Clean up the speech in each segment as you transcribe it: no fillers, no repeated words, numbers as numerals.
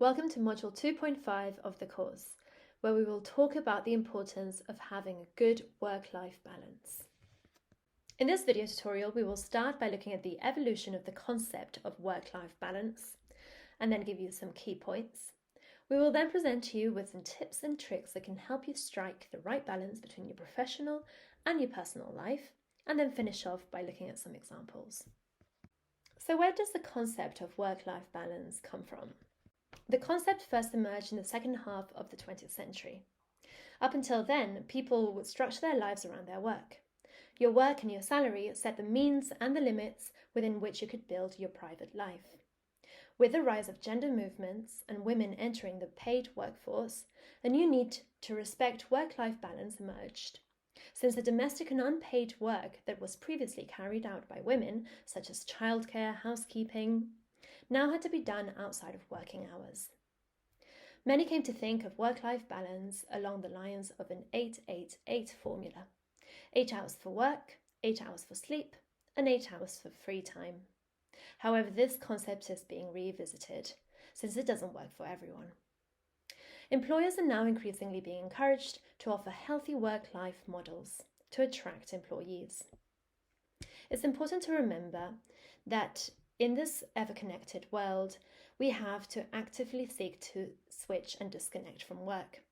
Welcome to Module 2.5 of the course, where we will talk about the importance of having a good work-life balance. In this video tutorial, we will start by looking at the evolution of the concept of work-life balance, and then give you some key points. We will then present to you with some tips and tricks that can help you strike the right balance between your professional and your personal life, and then finish off by looking at some examples. So where does the concept of work-life balance come from? The concept first emerged in the second half of the 20th century. Up until then, people would structure their lives around their work. Your work and your salary set the means and the limits within which you could build your private life. With the rise of gender movements and women entering the paid workforce, a new need to respect work-life balance emerged. Since the domestic and unpaid work that was previously carried out by women, such as childcare, housekeeping, now had to be done outside of working hours. Many came to think of work-life balance along the lines of an 8-8-8 formula. 8 hours for work, 8 hours for sleep, and 8 hours for free time. However, this concept is being revisited, since it doesn't work for everyone. Employers are now increasingly being encouraged to offer healthy work-life models to attract employees. It's important to remember that in this ever-connected world, we have to actively seek to switch and disconnect from work.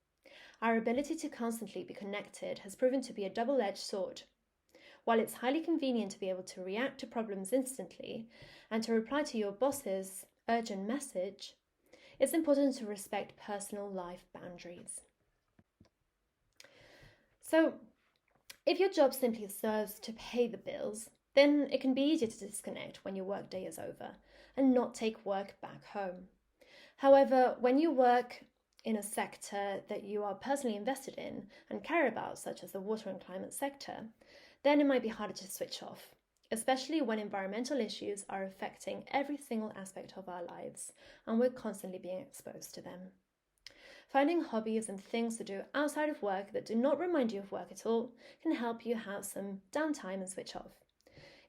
Our ability to constantly be connected has proven to be a double-edged sword. While it's highly convenient to be able to react to problems instantly and to reply to your boss's urgent message, it's important to respect personal life boundaries. So, if your job simply serves to pay the bills, then it can be easier to disconnect when your workday is over and not take work back home. However, when you work in a sector that you are personally invested in and care about, such as the water and climate sector, then it might be harder to switch off, especially when environmental issues are affecting every single aspect of our lives and we're constantly being exposed to them. Finding hobbies and things to do outside of work that do not remind you of work at all can help you have some downtime and switch off.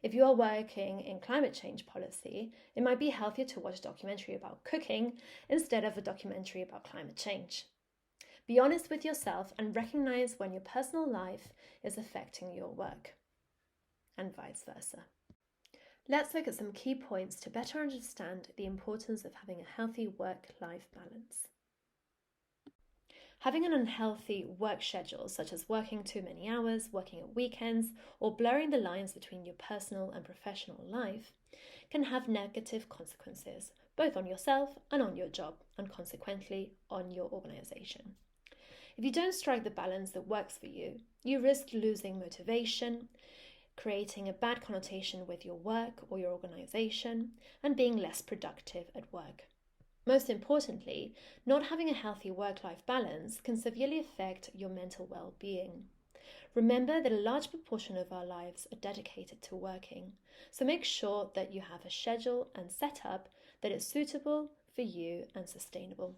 If you are working in climate change policy, it might be healthier to watch a documentary about cooking instead of a documentary about climate change. Be honest with yourself and recognize when your personal life is affecting your work, and vice versa. Let's look at some key points to better understand the importance of having a healthy work-life balance. Having an unhealthy work schedule, such as working too many hours, working at weekends, or blurring the lines between your personal and professional life, can have negative consequences, both on yourself and on your job, and consequently on your organization. If you don't strike the balance that works for you, you risk losing motivation, creating a bad connotation with your work or your organization, and being less productive at work. Most importantly, not having a healthy work-life balance can severely affect your mental well-being. Remember that a large proportion of our lives are dedicated to working, so make sure that you have a schedule and setup that is suitable for you and sustainable.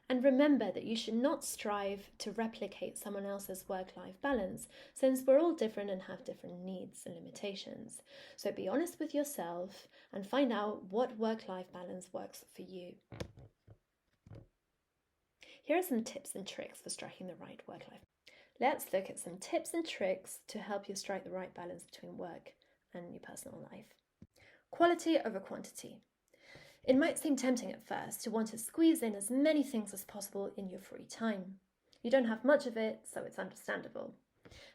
And remember that you should not strive to replicate someone else's work-life balance, since we're all different and have different needs and limitations. So be honest with yourself and find out what work-life balance works for you. Here are some tips and tricks for striking the right work-life. Let's look at some tips and tricks to help you strike the right balance between work and your personal life. Quality over quantity. It might seem tempting at first to want to squeeze in as many things as possible in your free time. You don't have much of it, so it's understandable.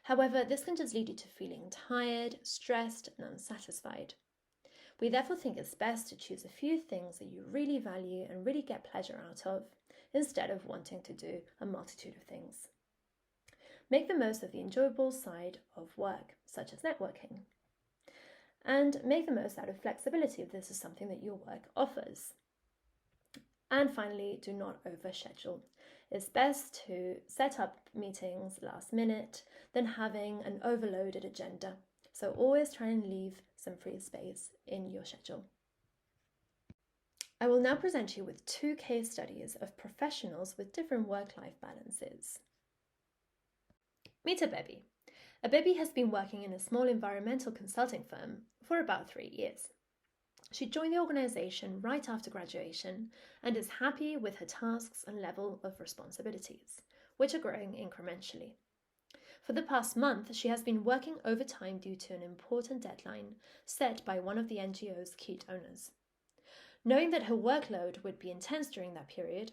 However, this can just lead you to feeling tired, stressed, and unsatisfied. We therefore think it's best to choose a few things that you really value and really get pleasure out of, instead of wanting to do a multitude of things. Make the most of the enjoyable side of work, such as networking. And make the most out of flexibility if this is something that your work offers. And finally, do not overschedule. It's best to set up meetings last minute than having an overloaded agenda. So always try and leave some free space in your schedule. I will now present you with 2 case studies of professionals with different work-life balances. Meet Abebi. Abebi has been working in a small environmental consulting firm for about 3 years. She joined the organisation right after graduation and is happy with her tasks and level of responsibilities, which are growing incrementally. For the past month, she has been working overtime due to an important deadline set by one of the NGO's key donors. Knowing that her workload would be intense during that period,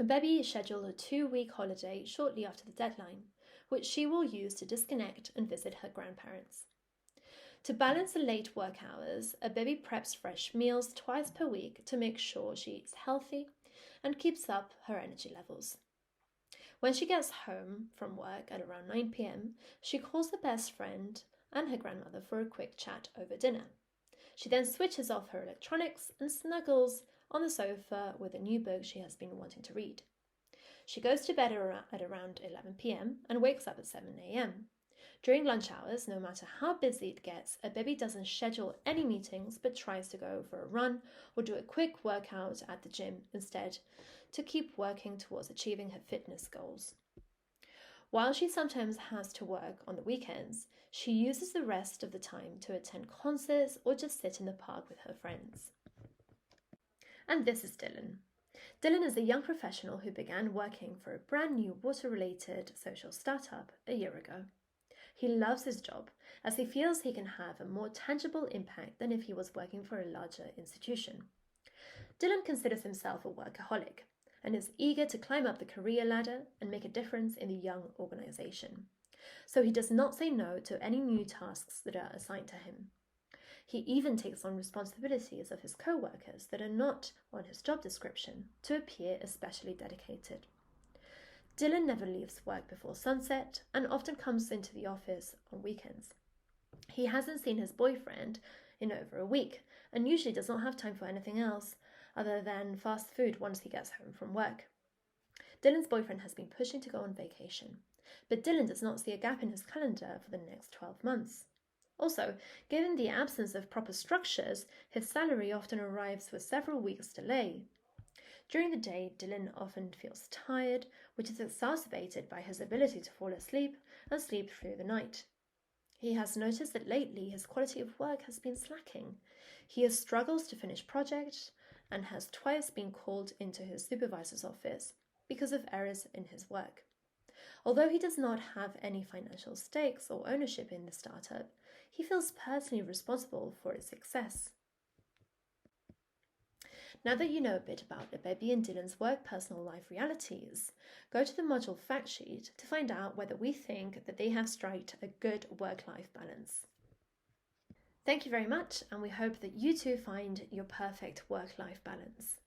Bebi scheduled a 2-week holiday shortly after the deadline, which she will use to disconnect and visit her grandparents. To balance the late work hours, Bebi preps fresh meals twice per week to make sure she eats healthy and keeps up her energy levels. When she gets home from work at around 9 p.m, she calls her best friend and her grandmother for a quick chat over dinner. She then switches off her electronics and snuggles on the sofa with a new book she has been wanting to read. She goes to bed at around 11 p.m. and wakes up at 7 a.m. During lunch hours, no matter how busy it gets, Bebi doesn't schedule any meetings but tries to go for a run or do a quick workout at the gym instead to keep working towards achieving her fitness goals. While she sometimes has to work on the weekends, she uses the rest of the time to attend concerts or just sit in the park with her friends. And this is Dylan. Dylan is a young professional who began working for a brand new water-related social startup a year ago. He loves his job as he feels he can have a more tangible impact than if he was working for a larger institution. Dylan considers himself a workaholic and is eager to climb up the career ladder and make a difference in the young organisation. So he does not say no to any new tasks that are assigned to him. He even takes on responsibilities of his co-workers that are not on his job description to appear especially dedicated. Dylan never leaves work before sunset and often comes into the office on weekends. He hasn't seen his boyfriend in over a week and usually does not have time for anything else other than fast food once he gets home from work. Dylan's boyfriend has been pushing to go on vacation, but Dylan does not see a gap in his calendar for the next 12 months. Also, given the absence of proper structures, his salary often arrives with several weeks' delay. During the day, Dylan often feels tired, which is exacerbated by his ability to fall asleep and sleep through the night. He has noticed that lately his quality of work has been slacking. He has struggles to finish projects and has twice been called into his supervisor's office because of errors in his work. Although he does not have any financial stakes or ownership in the startup, he feels personally responsible for its success. Now that you know a bit about Bebi and Dylan's work personal life realities, go to the module fact sheet to find out whether we think that they have struck a good work-life balance. Thank you very much, and we hope that you too find your perfect work-life balance.